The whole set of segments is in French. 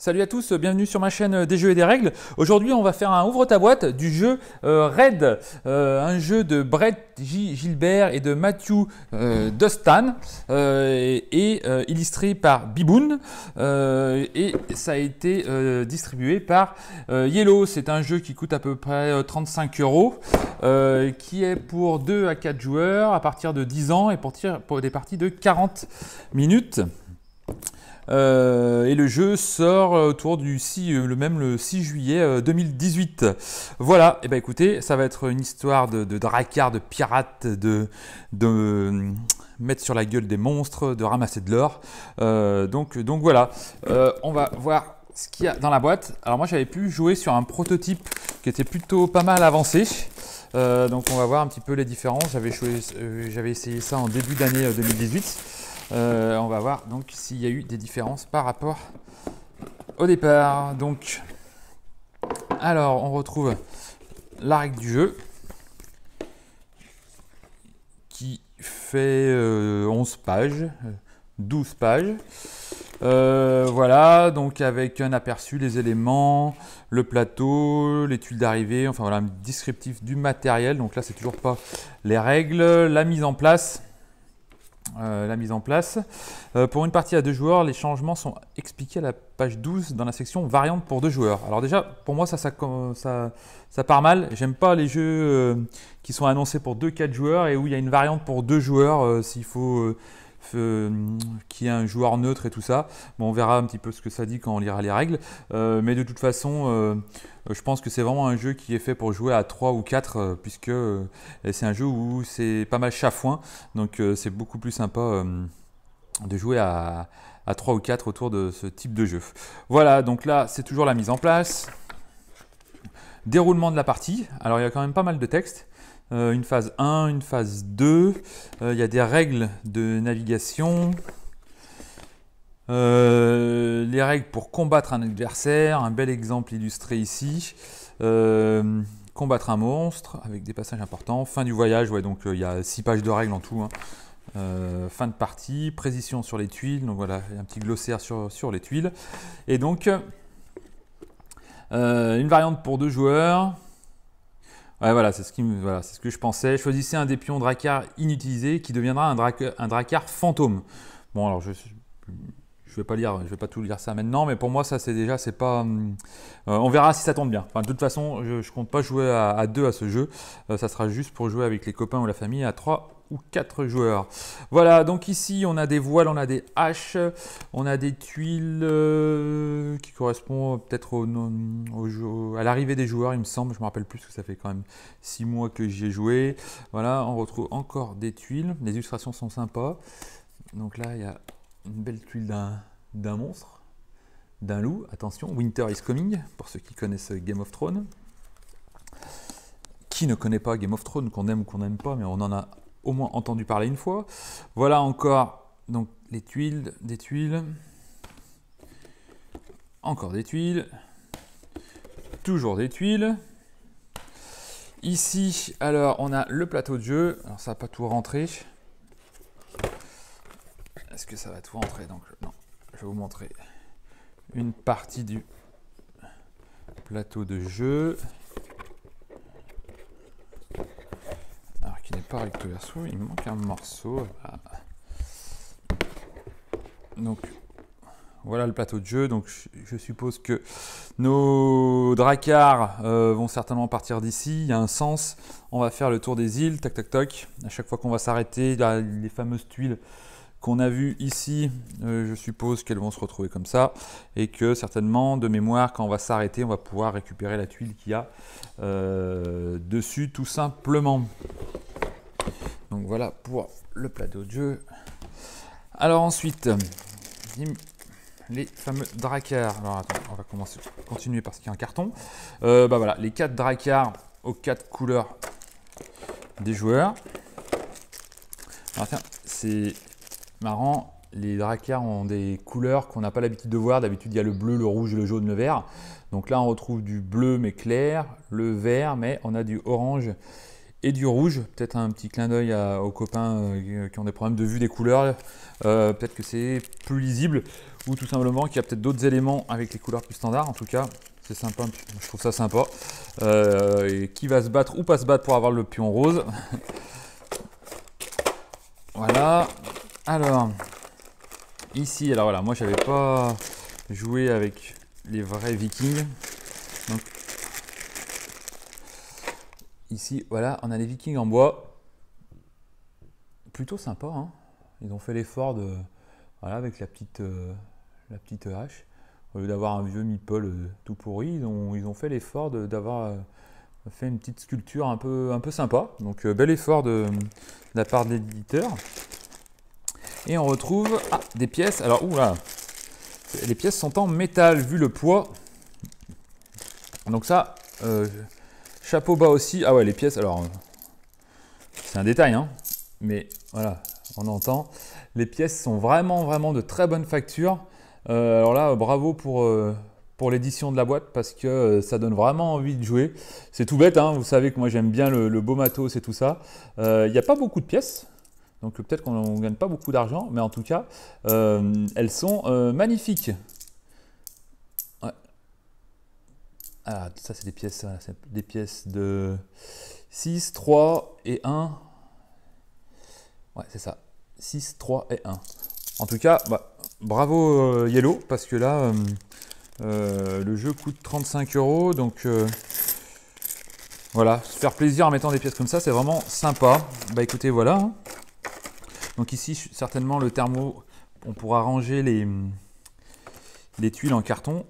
Salut à tous, bienvenue sur ma chaîne des jeux et des règles. Aujourd'hui, on va faire un ouvre ta boîte du jeu Raid, un jeu de Brett J. Gilbert et de Matthew Dostan, illustré par Biboon, et ça a été distribué par Yellow. C'est un jeu qui coûte à peu près 35 euros, qui est pour 2 à 4 joueurs à partir de 10 ans et pour des parties de 40 minutes. Et le jeu sort autour du 6 juillet 2018. Voilà, et ben écoutez, ça va être une histoire de dracard, de pirates, de mettre sur la gueule des monstres, de ramasser de l'or. Donc voilà, on va voir ce qu'il y a dans la boîte. Alors moi j'avais pu jouer sur un prototype qui était plutôt pas mal avancé. Donc on va voir un petit peu les différences. J'avais essayé ça en début d'année 2018. On va voir donc s'il y a eu des différences par rapport au départ. Donc, alors on retrouve la règle du jeu qui fait 11 pages, 12 pages. Voilà, donc avec un aperçu, les éléments, le plateau, les tuiles d'arrivée, enfin voilà, un descriptif du matériel. Donc là, c'est toujours pas les règles, la mise en place. Pour une partie à 2 joueurs, les changements sont expliqués à la page 12 dans la section variantes pour 2 joueurs. Alors déjà, pour moi, ça part mal. J'aime pas les jeux qui sont annoncés pour 2-4 joueurs et où il y a une variante pour 2 joueurs s'il faut qu'il y ait un joueur neutre et tout ça. Bon, on verra un petit peu ce que ça dit quand on lira les règles. Mais de toute façon, je pense que c'est vraiment un jeu qui est fait pour jouer à 3 ou 4, puisque c'est un jeu où c'est pas mal chafouin. Donc c'est beaucoup plus sympa de jouer à 3 ou 4 autour de ce type de jeu. Voilà, donc là, c'est toujours la mise en place. Déroulement de la partie. Alors, il y a quand même pas mal de texte. Une phase 1, une phase 2, il y a des règles de navigation, les règles pour combattre un adversaire, un bel exemple illustré ici, combattre un monstre avec des passages importants, fin du voyage, ouais, donc il y a 6 pages de règles en tout, hein. Fin de partie, précision sur les tuiles, donc voilà, il y a un petit glossaire sur les tuiles, et donc une variante pour 2 joueurs. Ouais, voilà, c'est ce que je pensais. Choisissez un des pions dracard inutilisé qui deviendra un dracard fantôme. Bon, alors je vais pas lire, je vais pas tout lire ça maintenant, mais pour moi ça c'est pas. On verra si ça tombe bien. Enfin, de toute façon, je compte pas jouer à 2 à ce jeu. Ça sera juste pour jouer avec les copains ou la famille à 3 ou 4 joueurs. Voilà, donc ici on a des voiles, on a des haches, on a des tuiles qui correspondent peut-être à l'arrivée des joueurs, il me semble. Je me rappelle plus parce que ça fait quand même 6 mois que j'y ai joué. Voilà, on retrouve encore des tuiles. Les illustrations sont sympas. Donc là, il y a une belle tuile d'un monstre, d'un loup. Attention, Winter is Coming, pour ceux qui connaissent Game of Thrones. Qui ne connaît pas Game of Thrones, qu'on aime ou qu'on n'aime pas, mais on en a au moins entendu parler une fois. Voilà encore donc les tuiles, des tuiles, encore des tuiles, toujours des tuiles. Ici, alors on a le plateau de jeu. Alors ça va pas tout rentrer. Est-ce que ça va tout rentrer? Donc non, je vais vous montrer une partie du plateau de jeu. Alors qui n'est pas recto verso, il me manque un morceau. Voilà. Donc voilà le plateau de jeu. Donc je suppose que nos dracards vont certainement partir d'ici. Il y a un sens. On va faire le tour des îles. Tac tac tac. À chaque fois qu'on va s'arrêter, les fameuses tuiles qu'on a vues ici, je suppose qu'elles vont se retrouver comme ça. Et que certainement, de mémoire, quand on va s'arrêter, on va pouvoir récupérer la tuile qu'il y a dessus tout simplement. Donc voilà pour le plateau de jeu. Alors ensuite, les fameux dracards. Alors attends, on va continuer par ce qu'il y a un carton. Voilà, les 4 dracards aux 4 couleurs des joueurs. Alors tiens, c'est marrant, les dracards ont des couleurs qu'on n'a pas l'habitude de voir. D'habitude, il y a le bleu, le rouge, le jaune, le vert. Donc là, on retrouve du bleu mais clair, le vert, mais on a du orange et du rouge. Peut-être un petit clin d'œil aux copains qui ont des problèmes de vue des couleurs. Peut-être que c'est plus lisible ou tout simplement qu'il y a peut-être d'autres éléments avec les couleurs plus standards. En tout cas, c'est sympa, je trouve ça sympa. Et qui va se battre ou pas se battre pour avoir le pion rose. Voilà. Alors, ici, alors voilà, moi j'avais pas joué avec les vrais Vikings. Donc, ici, voilà, on a les Vikings en bois. Plutôt sympa, hein. Ils ont fait l'effort de, voilà, avec la petite hache. Au lieu d'avoir un vieux meeple tout pourri, ils ont fait l'effort d'avoir fait une petite sculpture un peu sympa. Donc, bel effort de la part de l'éditeur. Et on retrouve des pièces. Alors, oula, les pièces sont en métal vu le poids. Donc ça, chapeau bas aussi. Ah ouais, les pièces, alors, c'est un détail, hein. Mais voilà, on entend. Les pièces sont vraiment de très bonne facture. Alors là, bravo pour l'édition de la boîte parce que ça donne vraiment envie de jouer. C'est tout bête, hein. Vous savez que moi j'aime bien le beau matos et tout ça. Il n'y a pas beaucoup de pièces. Donc peut-être qu'on ne gagne pas beaucoup d'argent, mais en tout cas, elles sont magnifiques. Ouais. Ah, ça c'est des pièces de 6, 3 et 1. Ouais, c'est ça. 6, 3 et 1. En tout cas, bah, bravo Yellow, parce que là, le jeu coûte 35 €. Donc voilà, se faire plaisir en mettant des pièces comme ça, c'est vraiment sympa. Bah écoutez, voilà. Hein. Donc ici, certainement, le thermo, on pourra ranger les tuiles en carton.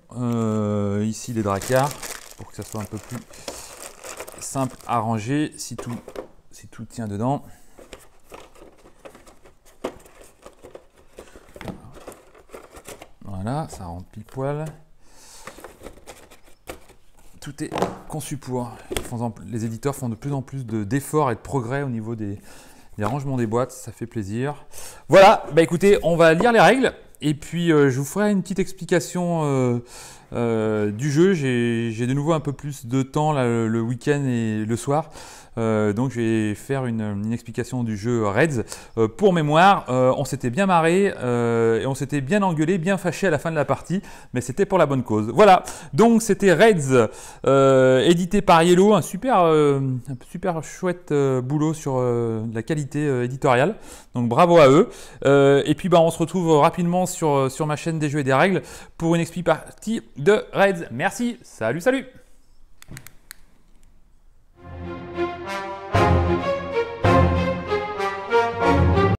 Ici, les dracars, pour que ça soit un peu plus simple à ranger, si tout tient dedans. Voilà, ça rentre pile poil. Tout est conçu pour. Les éditeurs font de plus en plus d'efforts et de progrès au niveau des rangements des boîtes, ça fait plaisir. Voilà, bah écoutez, on va lire les règles et puis je vous ferai une petite explication du jeu. J'ai de nouveau un peu plus de temps là, le week-end et le soir. Donc je vais faire une explication du jeu Raids. Pour mémoire, on s'était bien marré et on s'était bien engueulé, bien fâché à la fin de la partie, mais c'était pour la bonne cause. Voilà, donc c'était Raids, édité par Yellow, un super chouette boulot sur la qualité éditoriale. Donc bravo à eux. Et puis bah, on se retrouve rapidement sur ma chaîne des jeux et des règles pour une explication partie de Raids. Merci, salut.